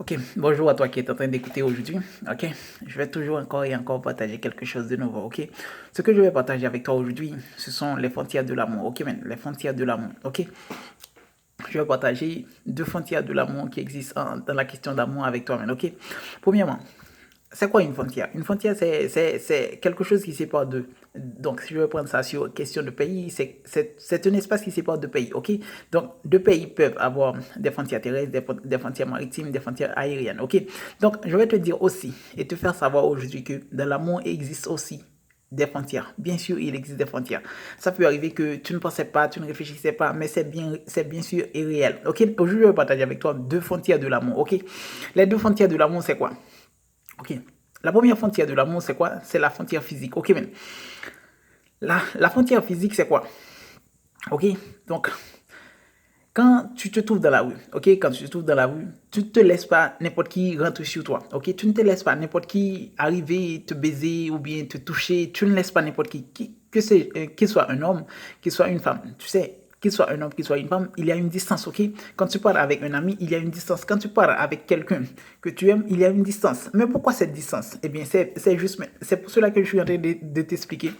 Ok, bonjour à toi qui es en train d'écouter aujourd'hui. Ok, je vais toujours encore et encore partager quelque chose de nouveau. Ok, ce que je vais partager avec toi aujourd'hui, ce sont les frontières de l'amour. Ok, man, les frontières de l'amour. Ok, je vais partager deux frontières de l'amour qui existent dans la question d'amour avec toi, man. Ok, premièrement, c'est quoi une frontière? Une frontière, c'est quelque chose qui sépare deux. Donc, si je veux prendre ça sur question de pays, c'est un espace qui sépare deux pays, ok? Donc, deux pays peuvent avoir des frontières terrestres, des frontières maritimes, des frontières aériennes, ok? Donc, je vais te dire aussi et te faire savoir aujourd'hui que dans l'amour existe aussi des frontières. Bien sûr, il existe des frontières. Ça peut arriver que tu ne pensais pas, tu ne réfléchissais pas, mais c'est bien sûr et réel, ok? Aujourd'hui, je vais partager avec toi deux frontières de l'amour, ok? Les deux frontières de l'amour, c'est quoi? Ok. La première frontière de l'amour, c'est quoi? C'est la frontière physique. Ok, man. La frontière physique, c'est quoi? Ok. Donc, quand tu te trouves dans la rue, ok, quand tu te trouves dans la rue, tu ne te laisses pas n'importe qui rentrer sur toi, ok, tu ne te laisses pas n'importe qui arriver te baiser ou bien te toucher, tu ne laisses pas n'importe qu'il soit un homme, qu'il soit une femme, tu sais, qu'il soit un homme, qu'il soit une femme, il y a une distance, ok. Quand tu parles avec un ami, il y a une distance. Quand tu parles avec quelqu'un que tu aimes, il y a une distance. Mais pourquoi cette distance? Eh bien, c'est pour cela que je suis en train de t'expliquer.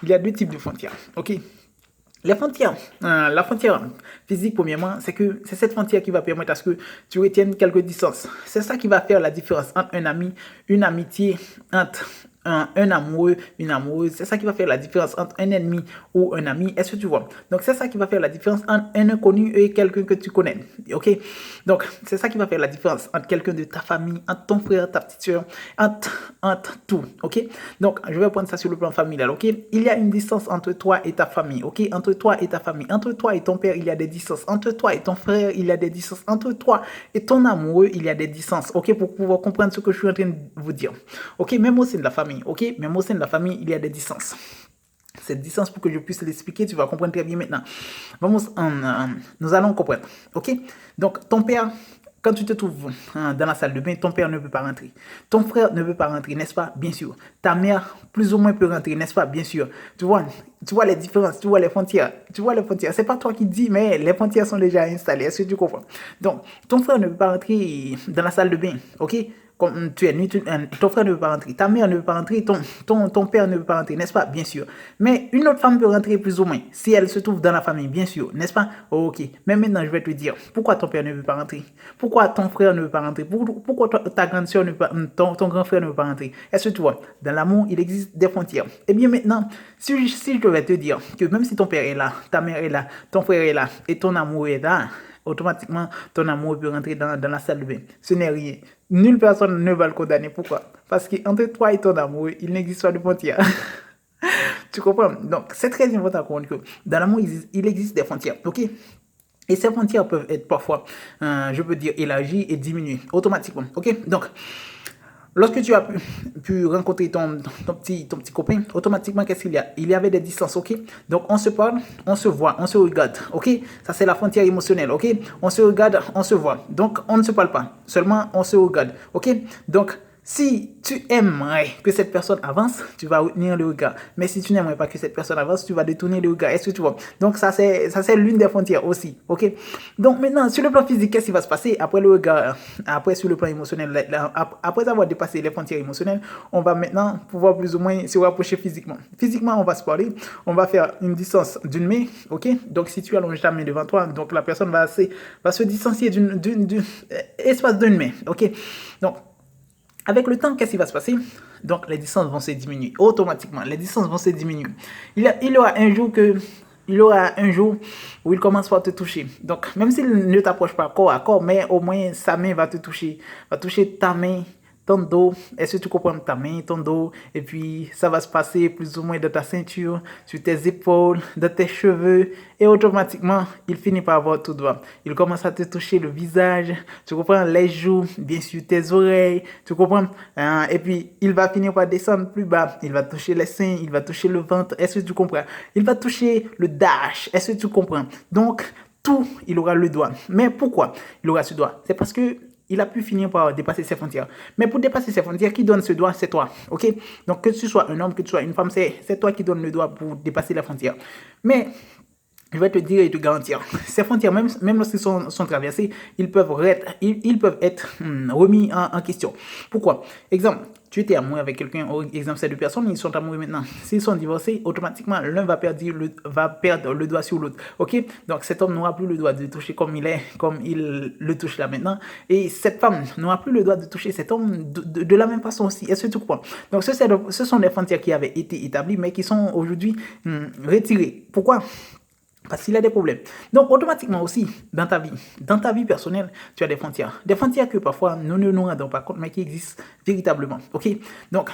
Il y a deux types de frontières, ok. Les frontières, la frontière physique, premièrement, c'est cette frontière qui va permettre à ce que tu retiennes quelques distances. C'est ça qui va faire la différence entre un ami, une amitié, entre un amoureux, une amoureuse. C'est ça qui va faire la différence entre un ennemi ou un ami. Est-ce que tu vois? Donc, c'est ça qui va faire la différence entre un inconnu et quelqu'un que tu connais. OK? Donc, c'est ça qui va faire la différence entre quelqu'un de ta famille, entre ton frère, ta petite soeur, entre tout. OK? Donc, je vais prendre ça sur le plan familial. OK? Il y a une distance entre toi et ta famille. OK? Entre toi et ta famille. Entre toi et ton père, il y a des distances. Entre toi et ton frère, il y a des distances. Entre toi et ton amoureux, il y a des distances. OK? Pour pouvoir comprendre ce que je suis en train de vous dire. OK? Même au sein de la famille. OK? Même au sein de la famille, il y a des distances. Cette distance, pour que je puisse l'expliquer, tu vas comprendre très bien maintenant. Nous allons comprendre. OK? Donc, ton père, quand tu te trouves dans la salle de bain, ton père ne peut pas rentrer. Ton frère ne peut pas rentrer, n'est-ce pas? Bien sûr. Ta mère, plus ou moins, peut rentrer, n'est-ce pas? Bien sûr. Tu vois les différences, tu vois les frontières. Tu vois les frontières. C'est pas toi qui dis, mais les frontières sont déjà installées. Est-ce que tu comprends? Donc, ton frère ne peut pas rentrer dans la salle de bain. OK? Comme tu es nu, ton frère ne peut pas rentrer, ta mère ne peut pas rentrer, ton père ne peut pas rentrer, n'est-ce pas? Bien sûr. Mais une autre femme peut rentrer plus ou moins, si elle se trouve dans la famille, bien sûr, n'est-ce pas? Oh, ok. Mais maintenant, je vais te dire, pourquoi ton père ne veut pas rentrer? Pourquoi ton frère ne veut pas rentrer? Pourquoi ta grande soeur ne veut pas, ton grand frère ne veut pas rentrer? Est-ce que tu vois, dans l'amour, il existe des frontières. Eh bien maintenant, si je devais te dire que même si ton père est là, ta mère est là, ton frère est là, et ton amour est là, automatiquement, ton amour peut rentrer dans la salle de bain. Ce n'est rien. Nulle personne ne va le condamner. Pourquoi? Parce qu'entre toi et ton amour, il n'existe pas de frontières. Tu comprends? Donc, c'est très important qu'on que dans l'amour, il existe des frontières. OK? Et ces frontières peuvent être parfois, je peux dire, élargies et diminuées automatiquement. OK? Donc, lorsque tu as pu rencontrer ton petit copain, automatiquement, qu'est-ce qu'il y a? Il y avait des distances, ok? Donc, on se parle, on se voit, on se regarde, ok? Ça, c'est la frontière émotionnelle, ok? On se regarde, on se voit. Donc, on ne se parle pas, seulement on se regarde, ok? Donc, si tu aimerais que cette personne avance, tu vas retenir le regard. Mais si tu n'aimerais pas que cette personne avance, tu vas détourner le regard. Est-ce que tu vois? Donc, ça, c'est l'une des frontières aussi. OK? Donc, maintenant, sur le plan physique, qu'est-ce qui va se passer après le regard, après sur le plan émotionnel, après avoir dépassé les frontières émotionnelles, on va maintenant pouvoir plus ou moins se rapprocher physiquement. Physiquement, on va se parler, on va faire une distance d'une main. OK? Donc, si tu allonges ta main devant toi, donc la personne va se distancier d'un espace d'une main. OK? Donc, avec le temps, qu'est-ce qui va se passer? Donc, les distances vont se diminuer automatiquement. Les distances vont se diminuer. Il y aura un jour où il commence par te toucher. Donc, même s'il ne t'approche pas corps à corps, mais au moins sa main va te toucher. Va toucher ta main, ton dos. Est-ce que tu comprends ta main, ton dos? Et puis, ça va se passer plus ou moins dans ta ceinture, sur tes épaules, dans tes cheveux. Et automatiquement, il finit par avoir tout droit. Il commence à te toucher le visage. Tu comprends? Les joues, bien sûr, tes oreilles. Tu comprends? Et puis, il va finir par descendre plus bas. Il va toucher les seins, il va toucher le ventre. Est-ce que tu comprends? Il va toucher le dash. Est-ce que tu comprends? Donc, tout, il aura le doigt. Mais pourquoi il aura ce doigt? C'est parce que il a pu finir par dépasser ses frontières. Mais pour dépasser ses frontières, qui donne ce doigt? C'est toi. OK? Donc, que tu sois un homme, que tu sois une femme, c'est toi qui donne le doigt pour dépasser la frontière. Mais je vais te dire et te garantir, ces frontières, même lorsqu'ils sont traversés, ils peuvent être remis en question. Pourquoi? Exemple, tu étais amoureux avec quelqu'un, exemple, ces deux personnes, ils sont amoureux maintenant. S'ils sont divorcés, automatiquement, l'un va perdre le doigt sur l'autre. Ok? Donc, cet homme n'aura plus le droit de toucher comme il le touche là maintenant. Et cette femme n'aura plus le droit de toucher cet homme de la même façon aussi. Est-ce que tu comprends? Donc, ce sont des frontières qui avaient été établies, mais qui sont aujourd'hui retirées. Pourquoi? Parce qu'il a des problèmes. Donc, automatiquement aussi, dans ta vie personnelle, tu as des frontières. Des frontières que parfois nous ne nous rendons pas compte, mais qui existent véritablement. Ok? Donc,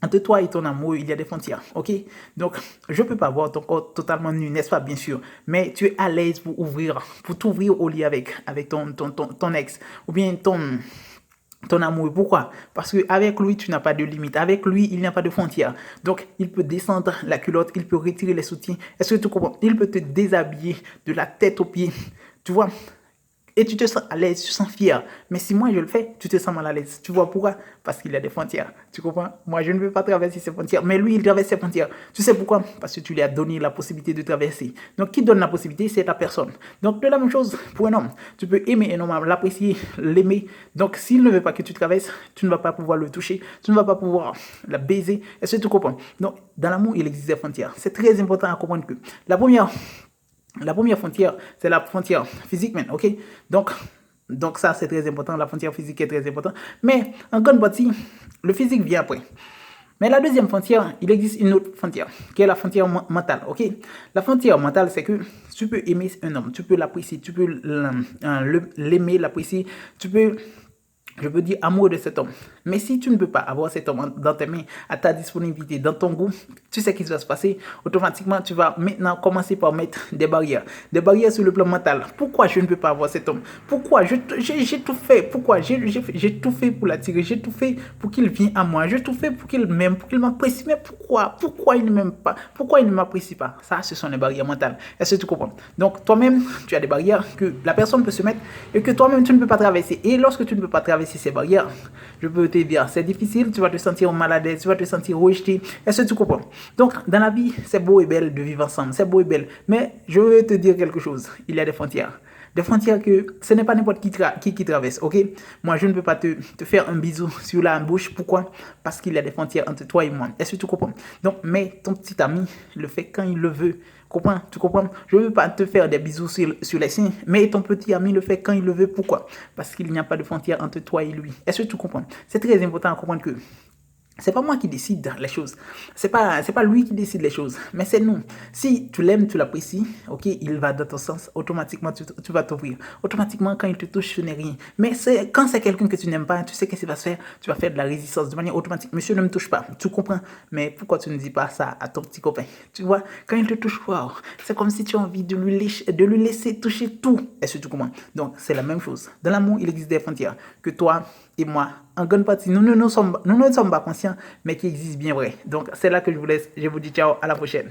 entre toi et ton amour, il y a des frontières. Ok? Donc, je ne peux pas voir ton corps totalement nu, n'est-ce pas? Bien sûr. Mais tu es à l'aise pour t'ouvrir au lit avec ton ex, ou bien ton amour. Pourquoi? Parce qu'avec lui, tu n'as pas de limite. Avec lui, il n'y a pas de frontière. Donc, il peut descendre la culotte, il peut retirer les soutiens. Est-ce que tu comprends? Il peut te déshabiller de la tête aux pieds. Tu vois? Et tu te sens à l'aise, tu te sens fier. Mais si moi je le fais, tu te sens mal à l'aise. Tu vois pourquoi? Parce qu'il y a des frontières. Tu comprends? Moi, je ne veux pas traverser ces frontières. Mais lui, il traverse ses frontières. Tu sais pourquoi? Parce que tu lui as donné la possibilité de traverser. Donc, qui donne la possibilité? C'est ta personne. Donc, de la même chose pour un homme. Tu peux aimer un homme, l'apprécier, l'aimer. Donc, s'il ne veut pas que tu traverses, tu ne vas pas pouvoir le toucher. Tu ne vas pas pouvoir la baiser. Est-ce que tu comprends? Donc, dans l'amour, il existe des frontières. C'est très important à comprendre que la première frontière, c'est la frontière physique, ok? Donc ça, c'est très important. La frontière physique est très importante. Mais en grande partie, le physique vient après. Mais la deuxième frontière, il existe une autre frontière, qui est la frontière mentale, ok? La frontière mentale, c'est que tu peux aimer un homme, tu peux l'apprécier, tu peux l'aimer, l'apprécier, tu peux, je peux dire, amoureux de cet homme. Mais si tu ne peux pas avoir cet homme dans tes mains, à ta disponibilité, dans ton goût, tu sais ce qui va se passer. Automatiquement, tu vas maintenant commencer par mettre des barrières. Des barrières sur le plan mental. Pourquoi je ne peux pas avoir cet homme? Pourquoi? J'ai tout fait. Pourquoi? J'ai tout fait pour l'attirer. J'ai tout fait pour qu'il vienne à moi. J'ai tout fait pour qu'il m'aime, pour qu'il m'apprécie. Mais pourquoi? Pourquoi il ne m'aime pas? Pourquoi il ne m'apprécie pas? Ça, ce sont les barrières mentales. Est-ce que tu comprends? Donc, toi-même, tu as des barrières que la personne peut se mettre et que toi-même, tu ne peux pas traverser. Et lorsque tu ne peux pas traverser ces barrières, je peux te dire, c'est difficile, tu vas te sentir mal à l'aise, tu vas te sentir rejeté. Est-ce que tu comprends? Donc, dans la vie, c'est beau et belle de vivre ensemble, c'est beau et belle. Mais je veux te dire quelque chose, il y a des frontières. Des frontières que ce n'est pas n'importe qui traverse, ok? Moi, je ne peux pas te faire un bisou sur la bouche. Pourquoi? Parce qu'il y a des frontières entre toi et moi. Est-ce que tu comprends? Donc, mais ton petit ami le fait quand il le veut. Comprends? Tu comprends? Je ne veux pas te faire des bisous sur les seins, mais ton petit ami le fait quand il le veut. Pourquoi? Parce qu'il n'y a pas de frontière entre toi et lui. Est-ce que tu comprends? C'est très important à comprendre que c'est pas moi qui décide les choses. C'est pas lui qui décide les choses, mais c'est nous. Si tu l'aimes, tu l'apprécies, ok, il va dans ton sens, automatiquement tu vas t'ouvrir. Automatiquement, quand il te touche, ce n'est rien. Mais quand c'est quelqu'un que tu n'aimes pas, tu sais qu'est-ce qui va se faire? Tu vas faire de la résistance de manière automatique. Monsieur ne me touche pas, tu comprends? Mais pourquoi tu ne dis pas ça à ton petit copain? Tu vois, quand il te touche, wow, c'est comme si tu as envie de lui laisser toucher tout. Est-ce que tu comprends? Donc, c'est la même chose. Dans l'amour, il existe des frontières que toi et moi, en grande partie, nous ne sommes pas conscients, mais qui existent bien vrai. Donc, c'est là que je vous laisse. Je vous dis ciao, à la prochaine.